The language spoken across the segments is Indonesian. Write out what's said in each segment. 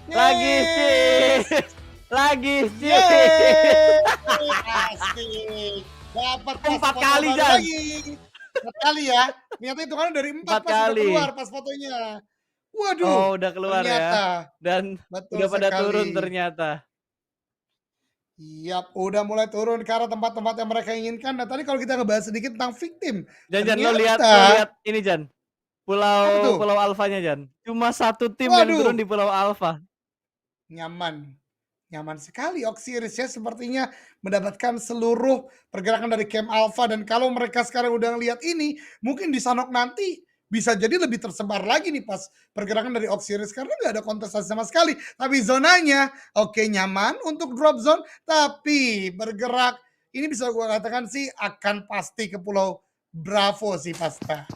Lagi Yes! cheese. Lagi cheese. Yeay! Asik. Dapat pas 4 foto kali, baru Jan. lagi. 4 kali ya. Ternyata hitungannya dari 4 4 pas udah keluar kali. pas fotonya. Waduh, Oh, udah keluar ya. ternyata. Dan Betul udah pada turun sekali. ternyata. Yap, udah mulai turun ke arah tempat-tempat yang mereka inginkan. Nah, tadi kalau kita ngebahas sedikit tentang victim, Jan, lo ternyata lihat ini, Jan. apa Pulau tuh? Pulau Alfanya, Jan. Cuma 1 tim yang turun Waduh, di Pulau Alfa. nyaman. Nyaman sekali Oxiris ya sepertinya mendapatkan seluruh pergerakan dari camp Alpha dan kalau mereka sekarang udah ngelihat ini, mungkin di Sanok nanti bisa jadi lebih tersebar lagi nih pas pergerakan dari Oxiris karena nggak ada kontestasi sama sekali. Tapi zonanya oke nyaman untuk drop zone, tapi bergerak ini bisa gua katakan sih akan pasti ke Pulau Bravo sih Pasta.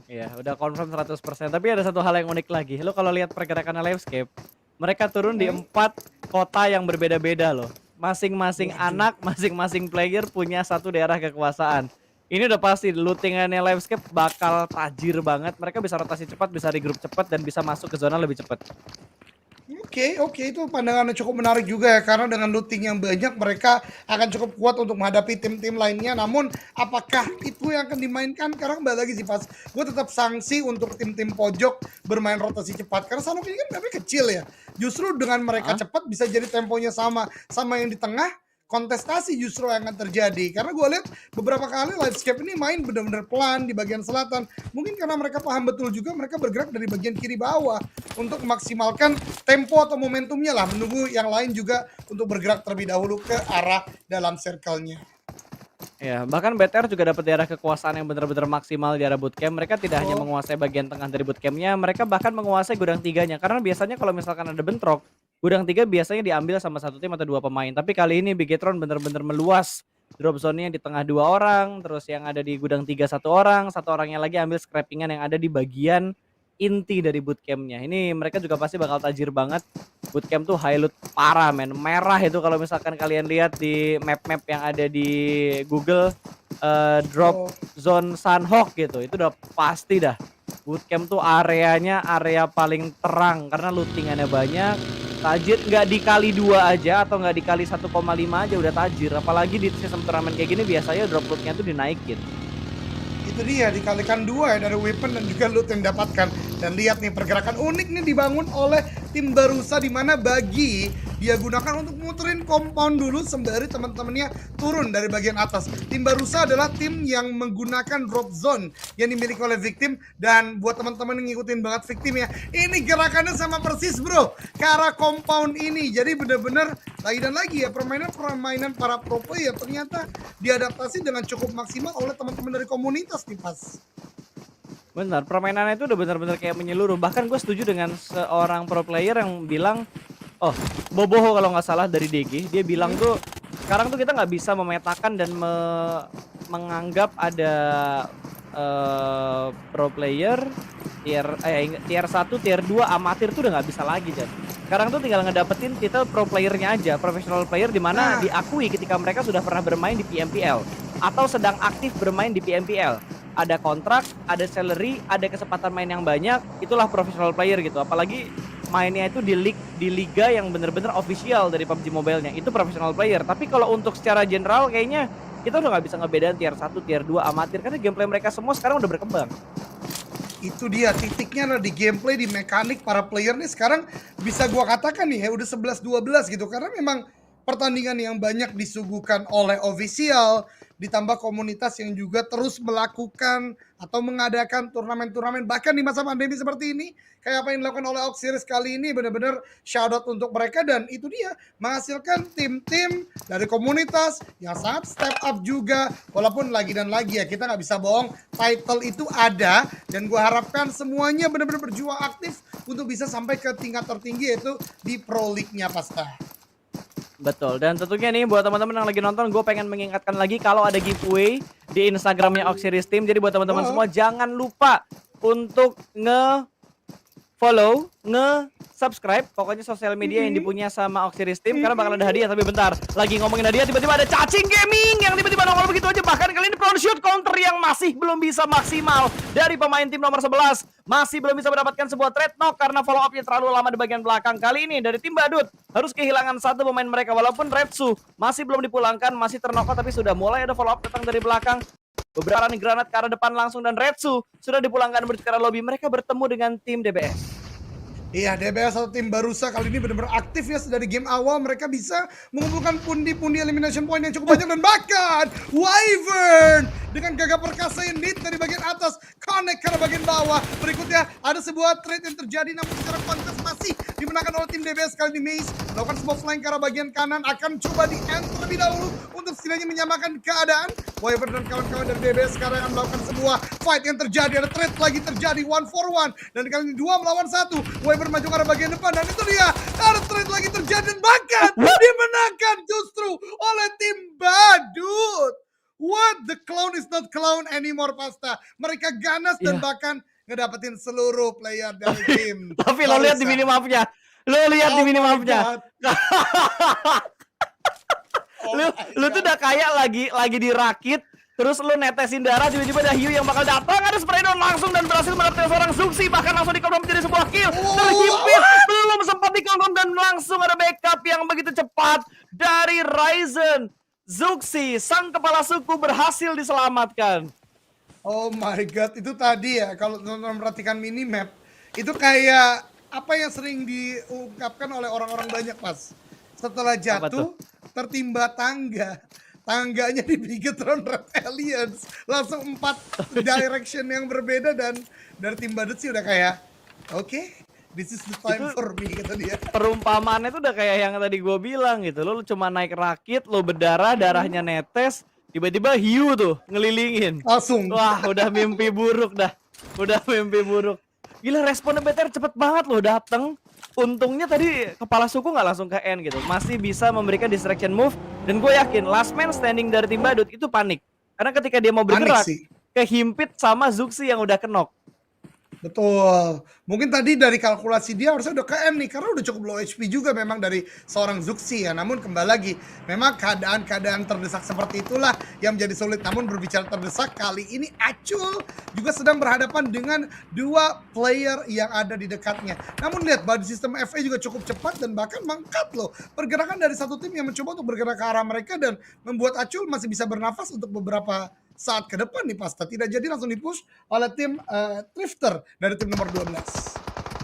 Iya, udah confirm 100%. Tapi ada satu hal yang unik lagi. Lo kalau lihat pergerakan Livescape, mereka turun di Mhm. 4 kota yang berbeda-beda loh. Masing-masing Waduh. anak, masing-masing player punya satu daerah kekuasaan. Ini udah pasti lootingannya Livescape bakal tajir banget. Mereka bisa rotasi cepat, bisa regroup cepat dan bisa masuk ke zona lebih cepat. Oke, itu pandangan yang cukup menarik juga ya karena dengan looting yang banyak mereka akan cukup kuat untuk menghadapi tim-tim lainnya. Namun apakah itu yang akan dimainkan? Karena kembali lagi sih pas gue tetap sanksi untuk tim-tim pojok bermain rotasi cepat karena Sanok ini kan mapnya kecil ya. Justru dengan mereka Heeh. cepat bisa jadi temponya sama yang di tengah kontestasi justru yang akan terjadi karena gue lihat beberapa kali Livescape ini main benar-benar pelan di bagian selatan mungkin karena mereka paham betul juga mereka bergerak dari bagian kiri bawah untuk memaksimalkan tempo atau momentumnya lah menunggu yang lain juga untuk bergerak terlebih dahulu ke arah dalam circle-nya. Ya, bahkan BTR juga dapat daerah kekuasaan yang benar-benar maksimal di area bootcamp. Mereka tidak hanya Oh, menguasai bagian tengah dari bootcampnya, mereka bahkan menguasai gudang tiganya. Karena biasanya kalau misalkan ada bentrok, gudang tiga biasanya diambil sama 1 tim atau 2 pemain. Tapi kali ini Bigetron benar-benar meluas drop zone-nya di tengah 2 orang, terus yang ada di gudang tiga 1 orang, 1 orangnya lagi ambil scrapping-an yang ada di bagian inti dari bootcampnya. Ini mereka juga pasti bakal tajir banget. Bootcamp tuh high loot parah men, merah itu kalau misalkan kalian lihat di map-map yang ada di Google, drop oh, zone Sunhawk gitu, itu udah pasti dah. Bootcamp tuh areanya area paling terang karena lootingannya banyak, tajir nggak dikali 2 aja atau nggak dikali 1,5 aja udah tajir, apalagi di sistem turnamen kayak gini biasanya drop loot-nya tuh dinaikin. itu dia dikalikan 2 ya dari weapon dan juga loot yang didapatkan. Dan lihat nih pergerakan unik nih dibangun oleh tim Barusa di mana bagi dia gunakan untuk muterin compound dulu sembari teman-temannya turun dari bagian atas. Tim Barusa adalah tim yang menggunakan drop zone yang dimiliki oleh victim dan buat teman-teman yang ngikutin banget victim ya, ini gerakannya sama persis bro ke arah compound ini. Jadi bener-bener lagi dan lagi ya permainan para pro player ternyata diadaptasi dengan cukup maksimal oleh teman-teman dari komunitas nih pas. Benar, permainannya itu udah benar-benar kayak menyeluruh. Bahkan gue setuju dengan seorang pro player yang bilang, oh, Boboho kalau nggak salah dari DG, dia bilang Hmm. tuh sekarang tuh kita nggak bisa memetakan dan menganggap ada pro player tier 1, tier 2 amatir tuh udah nggak bisa lagi, Jan. Sekarang tuh tinggal ngedapetin titel pro playernya aja, professional player di mana Nah, diakui ketika mereka sudah pernah bermain di PMPL atau sedang aktif bermain di PMPL. Ada kontrak, ada salary, ada kesempatan main yang banyak, itulah professional player gitu. Apalagi mainnya itu di liga yang bener-bener official dari PUBG Mobile-nya. Itu professional player. Tapi kalau untuk secara general kayaknya kita udah nggak bisa ngebedain tier 1, tier 2 amatir karena gameplay mereka semua sekarang udah berkembang. itu dia titiknya adalah di gameplay, di mekanik para player nih sekarang bisa gua katakan nih ya udah 11-12 gitu karena memang pertandingan yang banyak disuguhkan oleh official ditambah komunitas yang juga terus melakukan atau mengadakan turnamen-turnamen bahkan di masa pandemi seperti ini kayak apa yang dilakukan oleh Auxiris kali ini benar-benar shout out untuk mereka dan itu dia menghasilkan tim-tim dari komunitas yang sangat step up juga walaupun lagi dan lagi ya kita nggak bisa bohong title itu ada dan gue harapkan semuanya benar-benar berjuang aktif untuk bisa sampai ke tingkat tertinggi yaitu di Pro League-nya Pasta. Betul, dan tentunya nih buat teman-teman yang lagi nonton, gue pengen mengingatkan lagi kalau ada giveaway di Instagramnya Auxiris Team. Jadi buat teman-teman Oh, semua jangan lupa untuk follow, subscribe, pokoknya sosial media yang dipunya sama Oxiris Team karena bakal ada hadiah. Tapi bentar, lagi ngomongin hadiah tiba-tiba ada cacing gaming yang tiba-tiba nongol begitu aja. Bahkan kali ini prone shoot counter yang masih belum bisa maksimal dari pemain tim nomor 11. Masih belum bisa mendapatkan sebuah trade knock karena follow up-nya terlalu lama di bagian belakang. Kali ini dari tim Badut harus kehilangan satu pemain mereka, walaupun Retsu masih belum dipulangkan, masih ternokot, tapi sudah mulai ada follow up datang dari belakang. Beberapa nih granat ke arah depan langsung dan Retsu sudah dipulangkan menuju ke arah lobby. Mereka bertemu dengan tim DBS. Iya, DBS atau tim Barusa kali ini benar-benar aktif ya. Dari game awal mereka bisa mengumpulkan pundi-pundi elimination point yang cukup banyak. Dan bahkan Wyvern dengan gagah perkasa yang hit dari bagian atas connect ke arah bagian bawah. Berikutnya ada sebuah trade yang terjadi, namun secara kontes masih dimenangkan oleh tim DBS. Kali ini Maze melakukan sebuah flank ke arah bagian kanan, akan coba di end terlebih dahulu untuk setidaknya menyamakan keadaan. Wyvern dan kawan-kawan dari DBS sekarang akan melakukan sebuah fight yang terjadi. Ada trade lagi terjadi 1-for-1 dan kali ini 2 melawan 1. Wyvern maju ke arah bagian depan dan itu dia ada trade lagi terjadi dan bahkan dimenangkan justru oleh tim Badut. What, the clown is not clown anymore, Pasta. Mereka ganas dan bahkan ngedapetin seluruh player dari tim. Tapi lo lihat di minimapnya, lu tuh udah kayak lagi dirakit. Terus lu netesin darah, tiba-tiba ada hiu yang bakal datang, ada spray down langsung dan berhasil mendapatkan seorang Zuxi, bahkan langsung di-confirm menjadi sebuah kill. Terhimpit, belum sempat di-confirm dan langsung ada backup yang begitu cepat dari Ryzen. Zuxi, sang kepala suku, berhasil diselamatkan. Oh my god, itu tadi ya kalau teman-teman perhatikan minimap, itu kayak apa yang sering diungkapkan oleh orang-orang banyak, Pas. Setelah jatuh, tertimba tangga. Tangganya di Bigetron Red Aliens langsung 4 direction yang berbeda dan dari tim Badut sih udah kayak oke, this is the time for me kata dia. Perumpamaannya tuh udah kayak yang tadi gue bilang gitu. Lo cuma naik rakit, lo berdarah, darahnya netes, tiba-tiba hiu tuh ngelilingin. Langsung. Wah, udah mimpi buruk dah. Udah mimpi buruk. Gila, responnya BTR cepet banget loh dateng. Untungnya tadi kepala suku nggak langsung ke end gitu, masih bisa memberikan distraction move. Dan gue yakin last man standing dari tim Badut itu panik karena ketika dia mau bergerak kehimpit sama Zuxi yang udah kenok. Betul. Mungkin tadi dari kalkulasi dia harusnya udah ke M nih karena udah cukup low HP juga memang dari seorang Zuxi ya. Namun kembali lagi, memang keadaan terdesak seperti itulah yang menjadi sulit. Namun berbicara terdesak, kali ini Acul juga sedang berhadapan dengan 2 player yang ada di dekatnya. Namun lihat body system FA juga cukup cepat dan bahkan mangkat loh. Pergerakan dari satu tim yang mencoba untuk bergerak ke arah mereka dan membuat Acul masih bisa bernafas untuk beberapa saat ke depan nih, Pasta. Tidak jadi langsung dipush oleh tim Drifter dari tim nomor 12.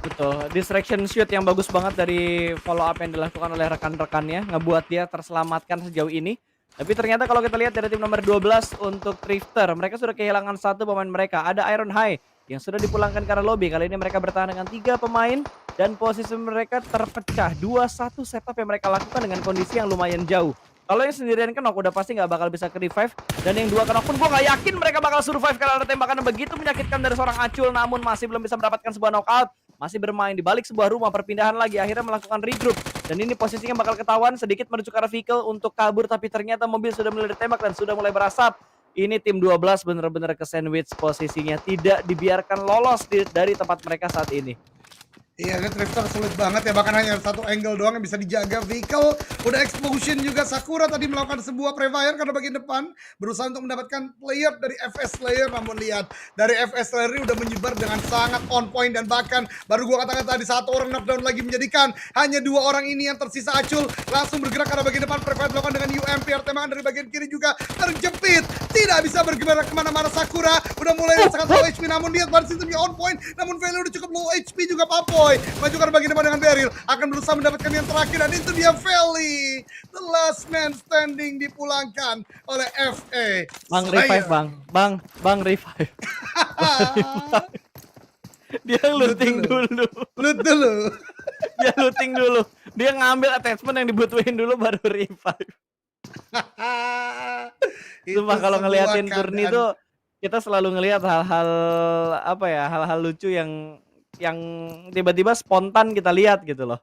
Betul, distraction shoot yang bagus banget dari follow up yang dilakukan oleh rekan-rekannya, ngebuat dia terselamatkan sejauh ini. Tapi ternyata kalau kita lihat dari tim nomor 12 untuk Drifter, mereka sudah kehilangan satu pemain mereka. Ada Iron High yang sudah dipulangkan ke arah lobby. Kali ini mereka bertahan dengan 3 pemain dan posisi mereka terpecah. 2-1 setup yang mereka lakukan dengan kondisi yang lumayan jauh. Kalau yang sendirian kenok udah pasti nggak bakal bisa ke revive, dan yang 2 kenok pun gue nggak yakin mereka bakal survive karena ada tembakan yang begitu menyakitkan dari seorang Acul, namun masih belum bisa mendapatkan sebuah knockout. Masih bermain di balik sebuah rumah, perpindahan lagi, akhirnya melakukan regroup, dan ini posisinya bakal ketahuan sedikit menuju ke arah vehicle untuk kabur, tapi ternyata mobil sudah mulai ditembak dan sudah mulai berasap. Ini tim 12 bener-bener ke sandwich posisinya, tidak dibiarkan lolos dari tempat mereka saat ini. Iya, ini Drifter sulit banget ya, bahkan hanya satu angle doang yang bisa dijaga. Vehicle udah explosion juga. Sakura tadi melakukan sebuah pre-fire karena bagian depan berusaha untuk mendapatkan player dari FS Slayer, namun lihat dari FS Slayer ini udah menyebar dengan sangat on point, dan bahkan baru gua katakan tadi satu orang knockdown lagi menjadikan hanya 2 orang ini yang tersisa. Acul langsung bergerak karena bagian depan, pre-fire dilakukan dengan UMP, tembakan dari bagian kiri juga terjepit, tidak bisa bergerak kemana-mana. Sakura udah mulai sangat low HP, namun lihat baru sistemnya on point, namun value udah cukup low HP juga. Papoy maju ke bagian depan dengan Beryl, akan berusaha mendapatkan yang terakhir, dan itu dia Valley, the last man standing, dipulangkan oleh FA. Bang revive, bang revive. Dia looting dulu. Dia looting dulu. Dia ngambil attachment yang dibutuhin dulu baru revive. Sumpah kalau ngeliatin turni itu kita selalu ngelihat hal-hal apa ya, hal-hal lucu yang tiba-tiba spontan kita lihat gitu loh.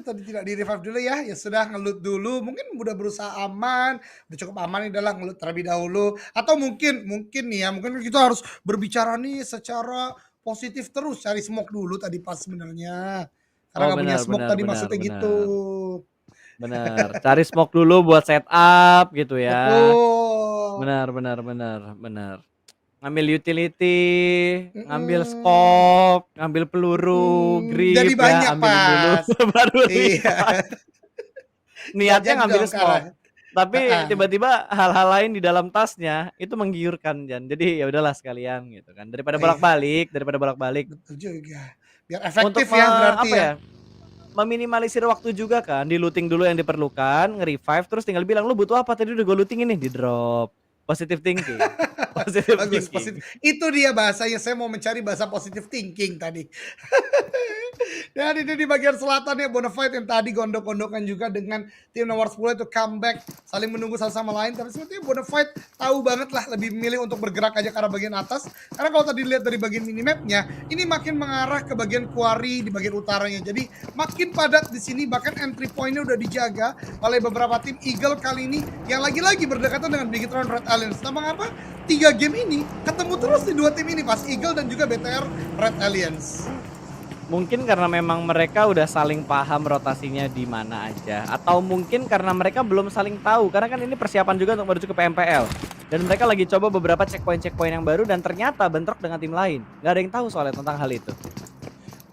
Tadi tidak di revive dulu ya, ya sudah ngelut dulu, mungkin udah berusaha aman, udah cukup aman nih, adalah ngelut terlebih dahulu, atau mungkin nih ya, mungkin kita harus berbicara nih secara positif terus, cari smoke dulu tadi pas sebenarnya. Karena Oh nggak punya benar smoke benar tadi benar maksudnya gitu. benar. Bener, cari smoke dulu buat setup gitu ya. Betul. Benar benar benar benar. Ngambil utility, ngambil Mhm, scope, ngambil peluru, jadi grip ya, banyak ambilin dulu Pas. baru Iya, revive. nggak Niatnya jadi ngambil dong smoke, karena tapi heeh, tiba-tiba hal-hal lain di dalam tasnya itu menggiurkan Jan. Jadi ya udahlah sekalian gitu kan. iya, Daripada bolak-balik betul juga. Biar untuk efektif ya berarti apa ya. ya, meminimalisir waktu juga kan, di-looting dulu yang diperlukan, nge-revive, terus tinggal bilang, "Lu butuh apa? Tadi udah gue looting ini." Di-drop. Positive thinking positive Bagus, thinking. positif. Itu dia bahasanya, saya mau mencari bahasa positive thinking tadi. Dan ini di bagian selatan ya, Bonafide yang tadi gondok-gondokan juga dengan tim nomor 10 itu comeback, saling menunggu satu sama lain. Tapi sepertinya Bonafide tahu banget lah lebih memilih untuk bergerak aja ke arah bagian atas. Karena kalau tadi lihat dari bagian minimapnya, ini makin mengarah ke bagian quarry di bagian utaranya. Jadi makin padat di sini, bahkan entry point-nya udah dijaga oleh beberapa tim Eagle kali ini yang lagi-lagi berdekatan dengan Bigetron Red Alliance. Nah, mengapa 3 game ini ketemu terus di dua tim ini, pas Eagle dan juga BTR Red Alliance? Mungkin karena memang mereka udah saling paham rotasinya di mana aja, atau mungkin karena mereka belum saling tahu, karena kan ini persiapan juga untuk menuju ke PMPL. Dan mereka lagi coba beberapa checkpoint-checkpoint yang baru dan ternyata bentrok dengan tim lain. Nggak ada yang tahu soalnya tentang hal itu.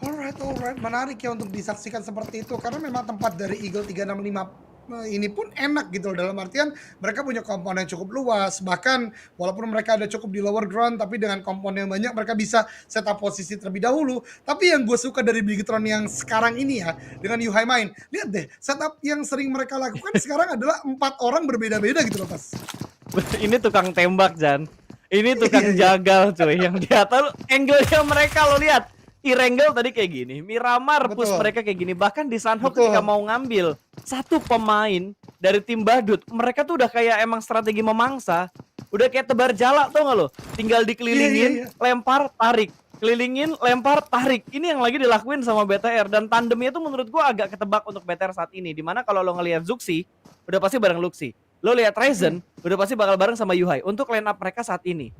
Alright, menarik ya untuk disaksikan seperti itu karena memang tempat dari Eagle 365 ini pun enak gitu loh, dalam artian mereka punya komponen cukup luas, bahkan walaupun mereka ada cukup di lower ground tapi dengan komponen yang banyak mereka bisa setup posisi terlebih dahulu. Tapi yang gue suka dari Bigetron yang sekarang ini ya, dengan Yuhai main, lihat deh setup yang sering mereka lakukan sekarang adalah 4 orang berbeda-beda gitu loh Pas. Ini tukang tembak Jan. Ini Iya, tukang iya, jagal cuy. Yang di atas angle-nya mereka lo lihat. Irengel tadi kayak gini, Miramar push betul, mereka kayak gini. Bahkan di Sunhawk ketika betul. mau ngambil satu pemain dari tim Badut, mereka tuh udah kayak emang strategi memangsa. Udah kayak tebar jala tau gak lo? Tinggal Iya, iya, dikelilingin, iya. lempar, tarik. Kelilingin, lempar, tarik. Ini yang lagi dilakuin sama BTR. Dan tandemnya tuh menurut gua agak ketebak untuk BTR saat ini. Dimana kalau lo ngelihat Zuxi, udah pasti bareng Luxi. Lo lihat Ryzen, udah pasti bakal bareng sama Yuhai untuk line up mereka saat ini.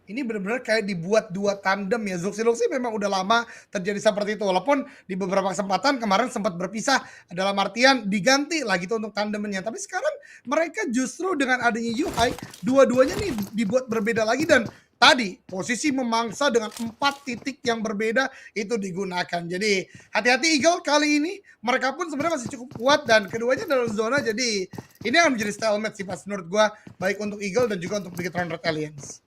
Ini benar-benar kayak dibuat dua tandem ya. Zuxi memang udah lama terjadi seperti itu. Walaupun di beberapa kesempatan kemarin sempat berpisah dalam artian diganti lagi tuh untuk tandemnya. Tapi sekarang mereka justru dengan adanya Yuhai, dua-duanya nih dibuat berbeda lagi dan tadi posisi memangsa dengan 4 titik yang berbeda itu digunakan. Jadi hati-hati Eagle kali ini. Mereka pun sebenarnya masih cukup kuat dan keduanya dalam zona. Jadi ini akan menjadi stalemate sih pas menurut gua, baik untuk Eagle dan juga untuk Bigetron Red Alliance.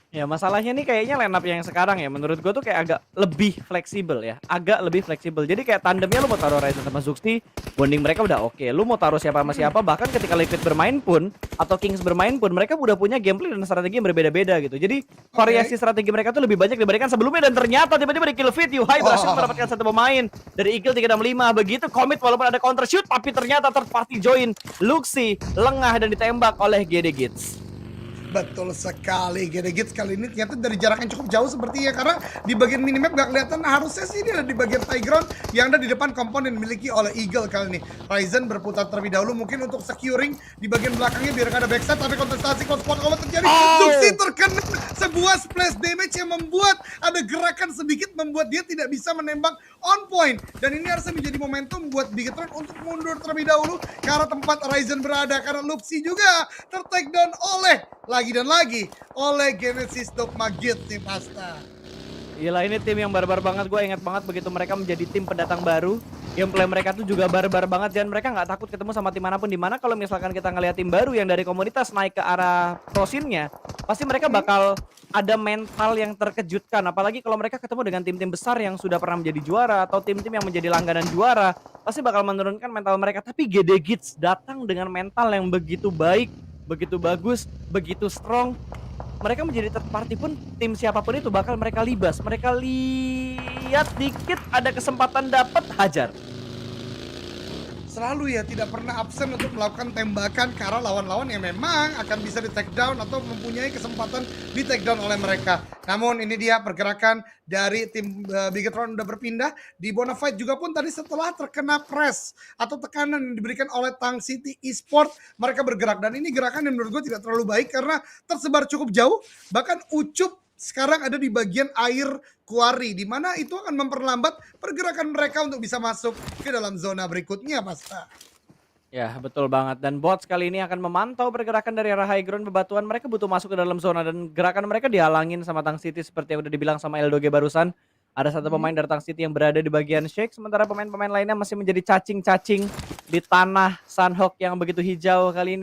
Ya masalahnya nih kayaknya line up yang sekarang ya menurut gue tuh kayak agak lebih fleksibel ya. Agak lebih fleksibel. Jadi kayak tandemnya lu mau taruh Ryzen sama Zuxi, bonding mereka udah oke. Lu mau taruh siapa sama siapa, bahkan ketika Liquid bermain pun atau Kings bermain pun mereka udah punya gameplay dan strategi yang berbeda-beda gitu. Jadi variasi Oke. strategi mereka tuh lebih banyak dibandingkan sebelumnya dan ternyata tiba-tiba di kill feed Yuhai berhasil Wah, mendapatkan satu pemain dari Eagle 365. Begitu commit walaupun ada counter shoot tapi ternyata third party join. Luxi lengah dan ditembak oleh GD Gits. betul sekali. Gedegit kali ini ternyata dari jarak yang cukup jauh sepertinya karena di bagian minimap gak kelihatan, harusnya sih ini ada di bagian high ground yang ada di depan komponen dimiliki oleh Eagle kali ini. Ryzen berputar terlebih dahulu mungkin untuk securing di bagian belakangnya biar gak ada backside, tapi kontestasi close spot combat terjadi. Zuxi terkena sebuah splash damage yang membuat ada gerakan sedikit membuat dia tidak bisa menembak on point, dan ini harusnya menjadi momentum buat Bigetron untuk mundur terlebih dahulu ke arah tempat Ryzen berada karena Luxi juga ter-take down oleh lagi dan lagi oleh Genesis Dogma Guild nih Pasta. Gila ini tim yang barbar banget, gue ingat banget begitu mereka menjadi tim pendatang baru. Gameplay mereka tuh juga barbar banget dan mereka nggak takut ketemu sama tim manapun. Dimana kalau misalkan kita ngeliat tim baru yang dari komunitas naik ke arah prosinnya, pasti mereka bakal ada mental yang terkejutkan. Apalagi kalau mereka ketemu dengan tim-tim besar yang sudah pernah menjadi juara atau tim-tim yang menjadi langganan juara, pasti bakal menurunkan mental mereka. Tapi GD Gits datang dengan mental yang begitu baik, begitu bagus, begitu strong. Mereka menjadi third party pun tim siapapun itu bakal mereka libas. Mereka lihat dikit ada kesempatan dapat hajar. Selalu ya tidak pernah absen untuk melakukan tembakan ke arah lawan-lawan yang memang akan bisa di take down atau mempunyai kesempatan di take down oleh mereka. Namun ini dia pergerakan dari tim Bigetron udah berpindah. Di Bonafide juga pun tadi setelah terkena press atau tekanan yang diberikan oleh Tang City Esport, mereka bergerak dan ini gerakan yang menurut gue tidak terlalu baik karena tersebar cukup jauh. Bahkan Ucup sekarang ada di bagian air quarry, di mana itu akan memperlambat pergerakan mereka untuk bisa masuk ke dalam zona berikutnya, Pasta. Ya, betul banget. Dan bots kali ini akan memantau pergerakan dari arah high ground bebatuan. Mereka butuh masuk ke dalam zona dan gerakan mereka dihalangin sama Tang City seperti yang udah dibilang sama Eldoge barusan. Ada satu pemain Mhm. dari Tang City yang berada di bagian shake, sementara pemain-pemain lainnya masih menjadi cacing-cacing di tanah Sunhawk yang begitu hijau kali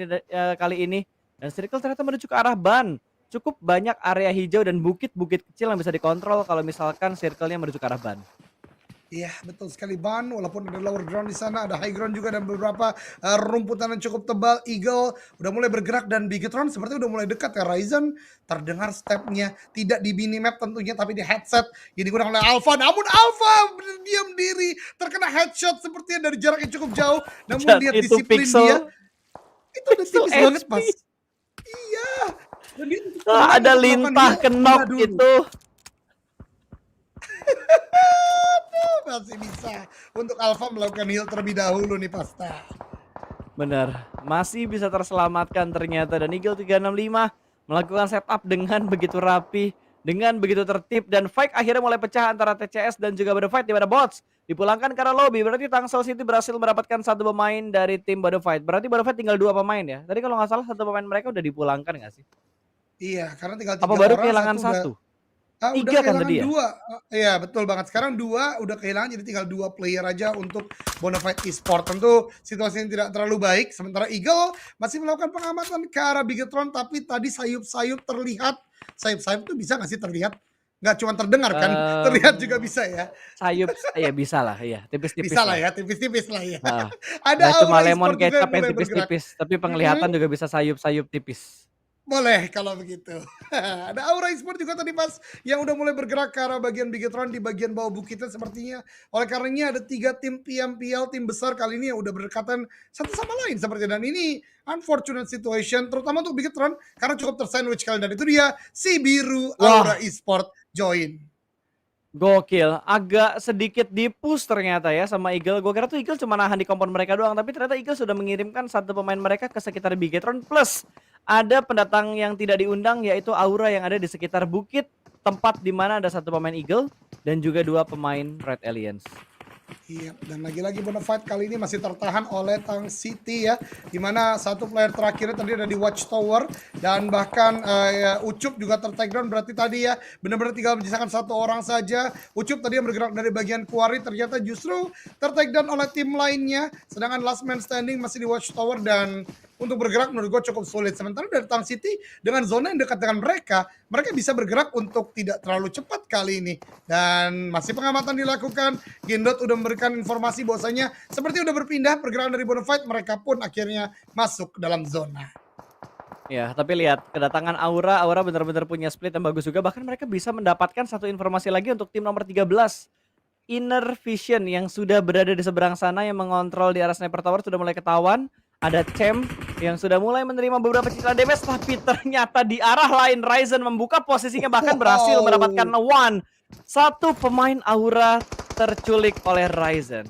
ini. Dan Circle ternyata menuju ke arah ban. Cukup banyak area hijau dan bukit-bukit kecil yang bisa dikontrol kalau misalkan circle-nya menuju ke arah ban. Iya, betul sekali Ban, walaupun ada lower ground di sana, ada high ground juga dan beberapa rumputan yang cukup tebal. Eagle udah mulai bergerak dan Bigetron seperti udah mulai dekat ya. Ryzen terdengar stepnya tidak di minimap tentunya tapi di headset yang digunakan oleh Alpha. Namun Alpha berdiam diri terkena headshot sepertinya dari jarak yang cukup jauh. Namun Dan lihat itu disiplin dia, pixel itu udah pixel tipis banget HP. pas. Iya, dan dia cukup Ah, tenang ada untuk melakukan lintah heal kenok terlebih dulu. itu. Masih bisa untuk Alpha melakukan heal terlebih dahulu nih Pasta. Benar, masih bisa terselamatkan ternyata dan Eagle 365 melakukan setup dengan begitu rapi, dengan begitu tertib dan fight akhirnya mulai pecah antara TCS dan juga Bodo Fight di mana bots dipulangkan ke arah lobby. Berarti Tangsel City berhasil mendapatkan satu pemain dari tim Bodo Fight. Berarti Bodo Fight tinggal 2 pemain ya. Tadi kalau nggak salah satu pemain mereka udah dipulangkan nggak sih? Iya, karena tinggal Apa 3 baru orang, kehilangan satu udah satu? udah 3 kan kehilangan tadi ya? 2. Iya betul banget. Sekarang 2 udah kehilangan jadi tinggal 2 player aja untuk Bonafide Esport. Tentu situasinya tidak terlalu baik. Sementara Eagle masih melakukan pengamatan ke arah Bigetron tapi tadi sayup-sayup terlihat. Sayup-sayup tuh bisa nggak sih terlihat? Nggak cuma terdengar kan? Terlihat juga Mmm, bisa ya. sayup ya bisa lah, iya, Bisa tipis-tipis lah lah. ya, tipis-tipis lah ya. Heeh, Ada nggak cuma Aura lemon Esport juga kecap yang yang mulai bergerak. tipis-tipis, tapi penglihatan Mhm. juga bisa sayup-sayup tipis. Boleh kalau begitu. Ada Aura Esport juga tadi Mas, yang udah mulai bergerak ke arah bagian Bigetron di bagian bawah bukitnya sepertinya. Oleh karenanya ada 3 tim PMPL, tim besar kali ini yang udah berdekatan satu sama lain sepertinya. Dan ini unfortunate situation terutama untuk Bigetron karena cukup tersandwich kalian dan itu dia si biru Aura Wah, Esport join. gokil, agak sedikit di-push ternyata ya sama Eagle. Gua kira tuh Eagle cuma nahan di kompon mereka doang, tapi ternyata Eagle sudah mengirimkan satu pemain mereka ke sekitar Bigetron plus ada pendatang yang tidak diundang yaitu Aura yang ada di sekitar bukit tempat di mana ada satu pemain Eagle dan juga 2 pemain Red Alliance. Iya, dan lagi-lagi Bonafide kali ini masih tertahan oleh Tang City ya, di mana satu player terakhirnya tadi ada di Watchtower dan bahkan ya, Ucup juga ter-takedown berarti tadi ya benar-benar tinggal menyisakan satu orang saja. Ucup tadi yang bergerak dari bagian quarry ternyata justru ter-takedown oleh tim lainnya, sedangkan last man standing masih di Watchtower dan untuk bergerak menurut gue cukup sulit. Sementara dari Tang City dengan zona yang dekat dengan mereka, mereka bisa bergerak untuk tidak terlalu cepat kali ini. Dan masih pengamatan dilakukan. Gendot udah memberikan informasi bahwasanya seperti udah berpindah pergerakan dari Bonafide, mereka pun akhirnya masuk ke dalam zona. Ya, tapi lihat kedatangan Aura, Aura benar-benar punya split yang bagus juga bahkan mereka bisa mendapatkan satu informasi lagi untuk tim nomor 13. Inner Vision yang sudah berada di seberang sana yang mengontrol di arah sniper tower sudah mulai ketahuan. Ada Cem yang sudah mulai menerima beberapa cicilan damage tapi ternyata di arah lain Ryzen membuka posisinya bahkan berhasil mendapatkan Wow. one. Satu pemain Aura terculik oleh Ryzen.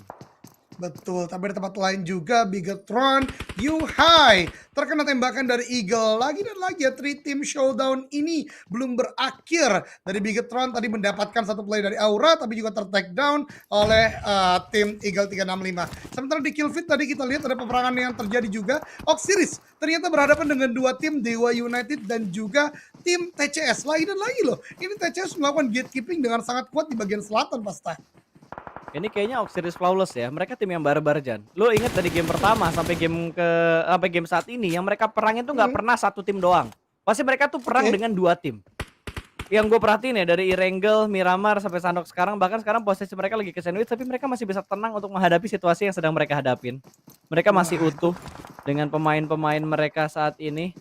Betul, tapi di tempat lain juga Bigetron, Yuhai terkena tembakan dari Eagle lagi dan lagi ya. 3 team showdown ini belum berakhir. Dari Bigetron tadi mendapatkan satu play dari Aura tapi juga ter-takedown oleh tim Eagle 365. Sementara di kill feed tadi kita lihat ada peperangan yang terjadi juga. Oxiris ternyata berhadapan dengan 2 tim Dewa United dan juga tim TCS. Lagi dan lagi loh, ini TCS melakukan gatekeeping dengan sangat kuat di bagian selatan Pasta. Ini kayaknya Oxiris Flawless ya. Mereka tim yang barbar Jan. Lo inget dari game pertama sampai game saat ini yang mereka perangin tuh nggak Hmm, pernah satu tim doang. Pasti mereka tuh perang oke. dengan 2 tim. Yang gue perhatiin ya dari Irengel, Miramar sampai Sandok sekarang bahkan sekarang posisi mereka lagi ke sandwich tapi mereka masih bisa tenang untuk menghadapi situasi yang sedang mereka hadapin. Mereka masih Wah, itu utuh dengan pemain-pemain mereka saat ini.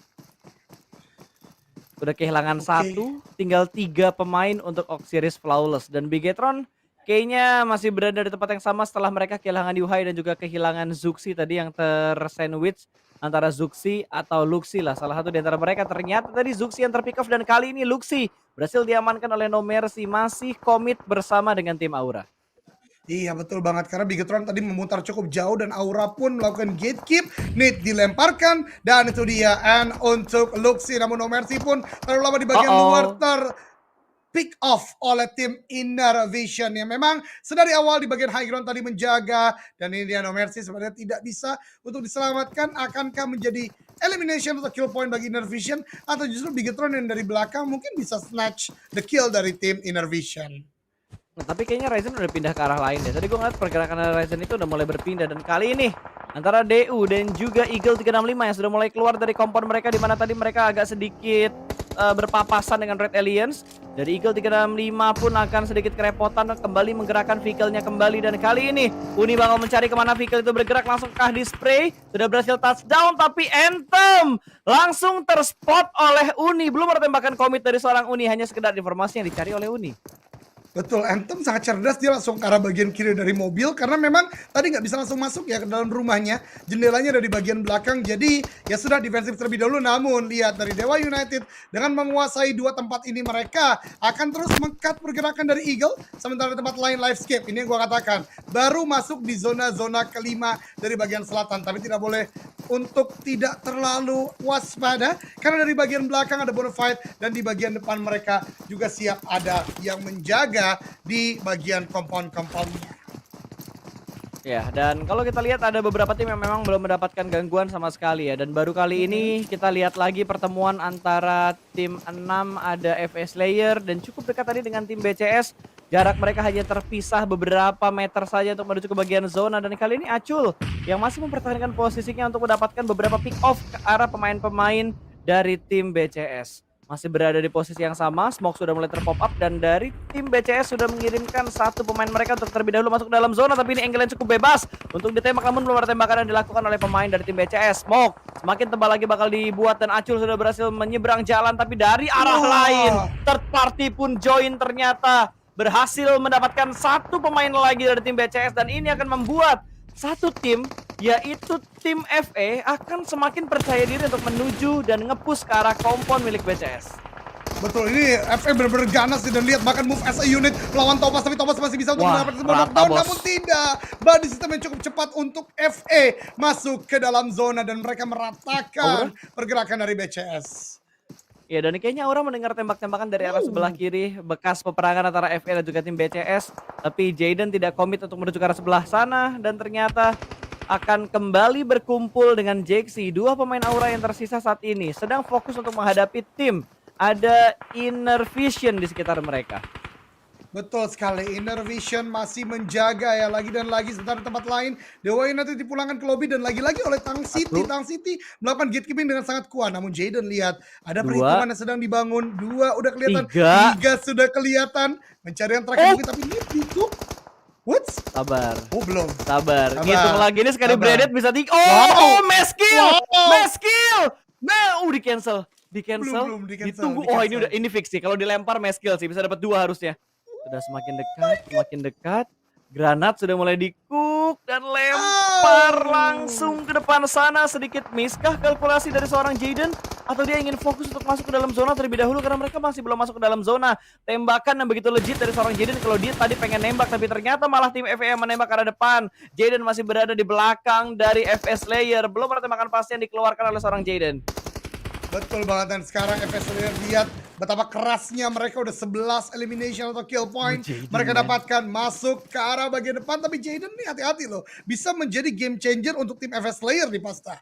Udah kehilangan oke. satu, tinggal 3 pemain untuk Oxiris Flawless dan Bigetron kayaknya masih berada di tempat yang sama setelah mereka kehilangan Yuhai dan juga kehilangan Zuxi tadi yang tersandwich antara Zuxi atau Luxi lah salah satu di antara mereka. Ternyata tadi Zuxi yang terpick off dan kali ini Luxi berhasil diamankan oleh No Mercy, masih komit bersama dengan tim Aura. Iya betul banget karena Bigetron tadi memutar cukup jauh dan Aura pun melakukan gatekeep. Nate dilemparkan dan itu dia and untuk Luxi namun No Mercy pun terlalu lama di bagian luar Uh-oh. pick off oleh tim Inner Vision yang memang sedari awal di bagian high ground tadi menjaga, dan ini dia No Mercy sebenarnya tidak bisa untuk diselamatkan. Akankah menjadi elimination atau kill point bagi Inner Vision, atau justru Bigetron yang dari belakang mungkin bisa snatch the kill dari tim Inner Vision? Nah, tapi kayaknya Ryzen udah pindah ke arah lain deh. Tadi gue ngeliat pergerakan Ryzen itu udah mulai berpindah, dan kali ini antara DU dan juga Eagle 365 yang sudah mulai keluar dari kompon mereka, di mana tadi mereka agak sedikit berpapasan dengan Red Aliens. Dari Eagle 365 pun akan sedikit kerepotan kembali menggerakkan vehicle-nya kembali, dan kali ini Uni bakal mencari kemana vehicle itu bergerak. Langsung kah di spray, sudah berhasil touchdown, tapi Anthem langsung terspot oleh Uni. Belum ada tembakan komit dari seorang Uni, hanya sekedar informasi yang dicari oleh Uni. Betul, Anthem sangat cerdas, dia langsung ke arah bagian kiri dari mobil karena memang tadi nggak bisa langsung masuk ya ke dalam rumahnya, jendelanya ada di bagian belakang, jadi ya sudah defensif terlebih dahulu. Namun lihat dari Dewa United dengan menguasai dua tempat ini, mereka akan terus meng-cut pergerakan dari Eagle, sementara di tempat lain Livescape, ini yang gua katakan baru masuk di zona-zona kelima dari bagian selatan, tapi tidak boleh untuk tidak terlalu waspada karena dari bagian belakang ada Bonafide, dan di bagian depan mereka juga siap ada yang menjaga di bagian kompon-komponnya. Ya, dan kalau kita lihat ada beberapa tim yang memang belum mendapatkan gangguan sama sekali ya. Dan baru kali ini kita lihat lagi pertemuan antara tim 6 ada FS Slayer dan cukup dekat tadi dengan tim BCS. Jarak mereka hanya terpisah beberapa meter saja untuk menuju ke bagian zona, dan kali ini Acul yang masih mempertahankan posisinya untuk mendapatkan beberapa pick off ke arah pemain-pemain dari tim BCS. Masih berada di posisi yang sama, smoke sudah mulai terpop up, dan dari tim BCS sudah mengirimkan satu pemain mereka untuk terlebih dahulu masuk ke dalam zona, tapi ini angle yang cukup bebas untuk ditembak, namun belum ada tembakan yang dilakukan oleh pemain dari tim BCS. Smoke semakin tebal lagi bakal dibuat, dan Acul sudah berhasil menyeberang jalan, tapi dari arah lain third party pun join, ternyata berhasil mendapatkan satu pemain lagi dari tim BCS, dan ini akan membuat satu tim, yaitu tim FE, akan semakin percaya diri untuk menuju dan nge-push ke arah kompon milik BCS. Betul, ini FE benar-benar ganas sih, dan lihat bahkan move as a unit melawan Thomas, tapi Thomas masih bisa untuk mendapatkan sebuah knockdown, namun tidak. Body system yang cukup cepat untuk FE masuk ke dalam zona, dan mereka meratakan pergerakan dari BCS. Ya, dan kayaknya Aura mendengar tembak-tembakan dari arah sebelah kiri, bekas peperangan antara FE dan juga tim BCS. Tapi Jaden tidak komit untuk menuju ke arah sebelah sana, dan ternyata akan kembali berkumpul dengan Jaxi. Dua pemain Aura yang tersisa saat ini sedang fokus untuk menghadapi tim. Ada Inner Vision di sekitar mereka. Betul sekali, Inner Vision masih menjaga ya, lagi dan lagi. Sebentar di tempat lain, Dewa United dipulangkan ke lobby, dan lagi-lagi oleh Tang City. Tang City melakukan gatekeeping dengan sangat kuat, namun Jaden lihat ada perhitungan yang sedang dibangun. Dua udah kelihatan, tiga sudah kelihatan. Mencari yang terakhir mungkin, tapi ini itu what? Sabar. Oh belum. Sabar. Ngitung lagi ini sekali Bredet bisa di. Oh, mass kill. Mass kill. Di cancel. Di cancel. Belum, di-cancel, Ditunggu. di-cancel. Oh, ini fix sih. Kalau dilempar mass kill sih bisa dapat 2 harusnya. Sudah semakin dekat, semakin dekat. Granat sudah mulai di-cook dan lempar langsung ke depan sana. Sedikit miss kah kalkulasi dari seorang Jaden, atau dia ingin fokus untuk masuk ke dalam zona terlebih dahulu karena mereka masih belum masuk ke dalam zona. Tembakan yang begitu legit dari seorang Jaden, kalau dia tadi pengen nembak tapi ternyata malah tim FE yang menembak ke arah depan. Jaden masih berada di belakang dari FS Slayer. Belum ada tembakan pasti yang dikeluarkan oleh seorang Jaden. Betul banget, dan sekarang FS Slayer lihat betapa kerasnya mereka, udah 11 elimination atau kill point mereka dapatkan masuk ke arah bagian depan. Tapi Jaden nih hati-hati loh, bisa menjadi game changer untuk tim FS Slayer di Pasta.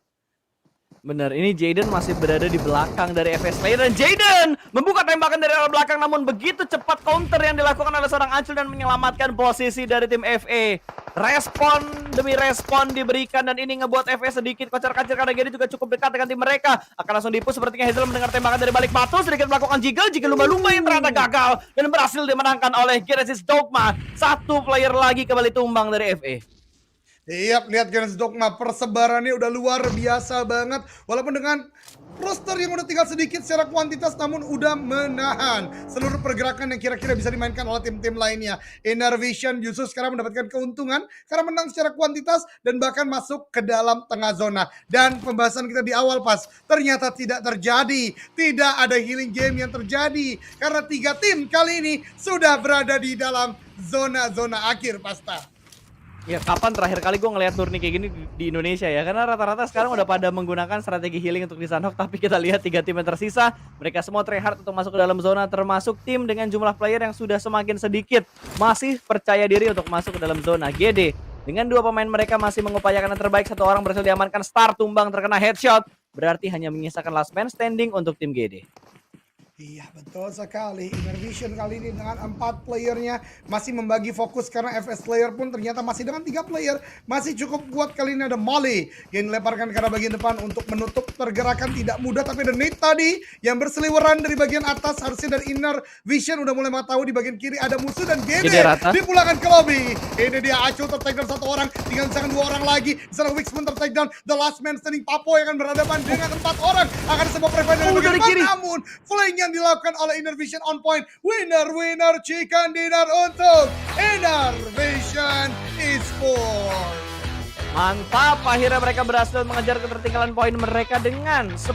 Bener, ini Jaden masih berada di belakang dari FS Slayer, dan Jaden membuka tembakan dari arah belakang, namun begitu cepat counter yang dilakukan oleh seorang Acul dan menyelamatkan posisi dari tim FE. Respon demi respon diberikan, dan ini ngebuat FE sedikit kocar-kacir karena Gary juga cukup dekat dengan tim mereka. Akan langsung dipush, sepertinya Hazel mendengar tembakan dari balik batu, sedikit melakukan jiggle lumba-lumba yang ternyata gagal dan berhasil dimenangkan oleh Genesis Dogma. Satu player lagi kembali tumbang dari FE. Iya, lihat Genesis Dogma, persebarannya udah luar biasa banget. Walaupun dengan roster yang udah tinggal sedikit secara kuantitas, namun udah menahan seluruh pergerakan yang kira-kira bisa dimainkan oleh tim-tim lainnya. Inner Vision justru sekarang mendapatkan keuntungan karena menang secara kuantitas dan bahkan masuk ke dalam tengah zona. Dan pembahasan kita di awal pas, ternyata tidak terjadi. Tidak ada healing game yang terjadi karena 3 tim kali ini sudah berada di dalam zona-zona akhir, Pasta. Ya kapan terakhir kali gue ngelihat turni kayak gini di Indonesia ya, karena rata-rata sekarang udah pada menggunakan strategi healing untuk di Sunhawk, tapi kita lihat 3 tim yang tersisa, mereka semua try hard untuk masuk ke dalam zona, termasuk tim dengan jumlah player yang sudah semakin sedikit, masih percaya diri untuk masuk ke dalam zona. GD dengan 2 pemain mereka masih mengupayakan yang terbaik, 1 orang berhasil diamankan, Star tumbang terkena headshot, berarti hanya menyisakan last man standing untuk tim GD. Iya betul sekali, Inner Vision kali ini dengan 4 playernya masih membagi fokus karena FS player pun ternyata masih dengan 3 player masih cukup kuat. Kali ini ada Molly yang dilemparkan ke arah bagian depan untuk menutup pergerakan, tidak mudah, tapi ada Nate tadi yang berseliweran dari bagian atas, harusnya dari Inner Vision udah mulai mengetahui di bagian kiri ada musuh dan GD GD rata. dipulangkan ke lobby. Ini dia Acul tertakedown 1 orang, tinggal misalkan 2 orang lagi. Di sana Wix pun tertakedown, the last man standing Papo yang akan berhadapan dengan 4 orang, akan sebuah prevent dari bagian dari depan, kiri. namun flank yang dilakukan oleh Inner Vision on point. Winner chicken dinner untuk Inner Vision Esports. Mantap, akhirnya mereka berhasil mengejar ketertinggalan poin mereka dengan 10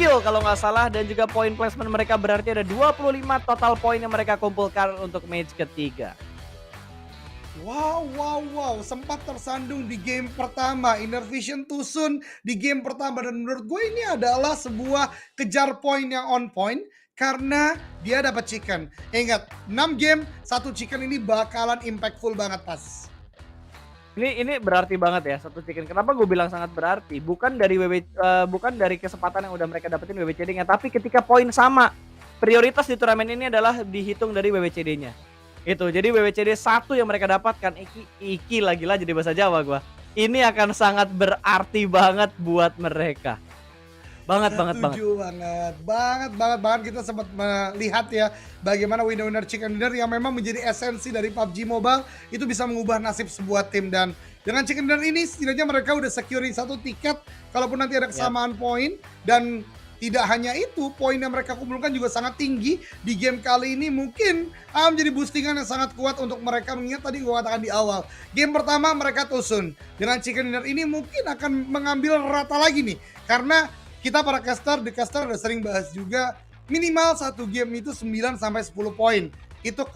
kill kalau nggak salah, dan juga poin placement mereka berarti ada 25 total poin yang mereka kumpulkan untuk match ketiga. Wow, sempat tersandung di game pertama. Inner Vision tusun di game pertama, dan menurut gue ini adalah sebuah kejar poin yang on point karena dia dapat chicken. Ingat, 6 game 1 chicken ini bakalan impactful banget pas. Ini berarti banget ya satu chicken. Kenapa gue bilang sangat berarti? Bukan dari bukan dari kesempatan yang udah mereka dapetin WWCD-nya, tapi ketika poin sama. Prioritas di turnamen ini adalah dihitung dari WWCD-nya. Itu. Jadi WWCD 1 yang mereka dapatkan iki lagi-lah jadi bahasa Jawa gua. Ini akan sangat berarti banget buat mereka. Banget. Setuju banget. Kita sempat melihat ya bagaimana winner chicken dinner yang memang menjadi esensi dari PUBG Mobile itu bisa mengubah nasib sebuah tim, dan dengan chicken dinner ini setidaknya mereka udah securing 1 tiket kalaupun nanti ada kesamaan poin. Dan tidak hanya itu, poin yang mereka kumpulkan juga sangat tinggi di game kali ini, mungkin menjadi boostingan yang sangat kuat untuk mereka, mengingat tadi gue katakan di awal game pertama mereka tusun. Dengan chicken dinner ini mungkin akan mengambil rata lagi nih, karena kita para caster, The Caster udah sering bahas juga, minimal 1 game itu 9 sampai 10 poin. Itu